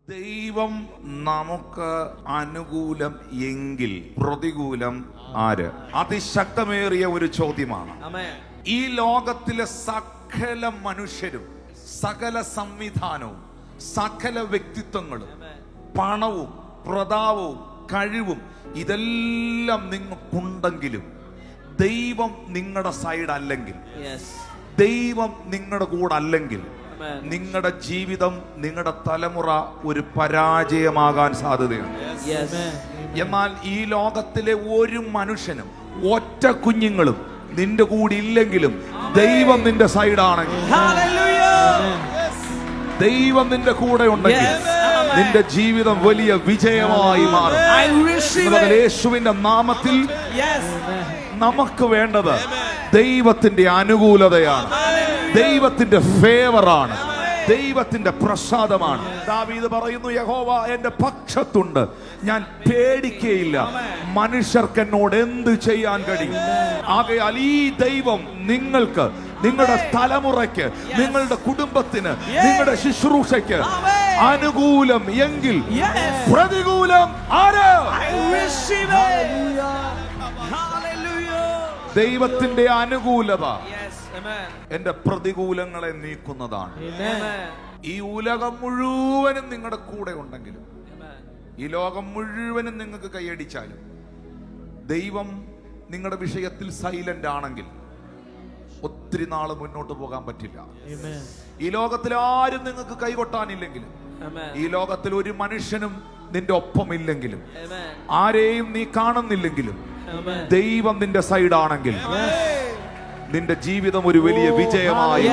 ദൈവം നമുക്ക് അനുകൂലം എങ്കിൽ പ്രതികൂലം ആര്? അതിശക്തമേറിയ ഒരു ചോദ്യമാണ്. ഈ ലോകത്തിലെ സകല മനുഷ്യരും, സകല സംവിധാനവും, സകല വ്യക്തിത്വങ്ങളും, പണവും പ്രതാപവും കഴിവും ഇതെല്ലാം നിങ്ങൾക്കുണ്ടെങ്കിലും ദൈവം നിങ്ങളുടെ സൈഡ് അല്ലെങ്കിൽ, ദൈവം നിങ്ങളുടെ കൂടെ അല്ലെങ്കിൽ, നിങ്ങളുടെ ജീവിതം, നിങ്ങളുടെ തലമുറ ഒരു പരാജയമാകാൻ സാധ്യതയുണ്ട്. എന്നാൽ ഈ ലോകത്തിലെ ഒരു മനുഷ്യനും ഒറ്റ കുഞ്ഞുങ്ങളും നിന്റെ കൂടെ ഇല്ലെങ്കിലും ദൈവം നിന്റെ സൈഡാണെങ്കിൽ, ദൈവം നിന്റെ കൂടെ ഉണ്ടെങ്കിൽ നിന്റെ ജീവിതം വലിയ വിജയമായി മാറും. യേശുവിന്റെ നാമത്തിൽ നമുക്ക് വേണ്ടത് ദൈവത്തിന്റെ അനുകൂലതയാണ്, ദൈവത്തിന്റെ ഫേവറാണ്, ദൈവത്തിന്റെ പ്രസാദമാണ്. ദാവീദ് പറയുന്നു, യഹോവ എന്റെ പക്ഷത്തുണ്ട്, ഞാൻ പേടിക്കയില്ല. മനുഷ്യർക്ക് എന്നോട് എന്ത് ചെയ്യാൻ കഴിയും? ആകയാൽ ഈ ദൈവം നിങ്ങൾക്ക്, നിങ്ങളുടെ തലമുറയ്ക്ക്, നിങ്ങളുടെ കുടുംബത്തിന്, നിങ്ങളുടെ ശുശ്രൂഷയ്ക്ക് അനുകൂലം എങ്കിൽ പ്രതികൂലം ആര്? ദൈവത്തിന്റെ അനുകൂലത എന്റെ പ്രതികൂലങ്ങളെ നീക്കുന്നതാണ്. ഈ ഉലകം മുഴുവനും നിങ്ങളുടെ കൂടെ ഉണ്ടെങ്കിലും, ഈ ലോകം മുഴുവനും നിങ്ങൾക്ക് കൈയടിച്ചാലും, ദൈവം നിങ്ങളുടെ വിഷയത്തിൽ സൈലന്റ് ആണെങ്കിൽ ഒത്തിരി നാള് മുന്നോട്ട് പോകാൻ പറ്റില്ല. ഈ ലോകത്തിൽ ആരും നിങ്ങൾക്ക് കൈകൊട്ടാനില്ലെങ്കിലും, ഈ ലോകത്തിൽ ഒരു മനുഷ്യനും നിന്റെ ഒപ്പമില്ലെങ്കിലും, ആരെയും നീ കാണുന്നില്ലെങ്കിലും, ദൈവം നിന്റെ സൈഡാണെങ്കിൽ നിന്റെ ജീവിതം ഒരു വലിയ വിജയമായി.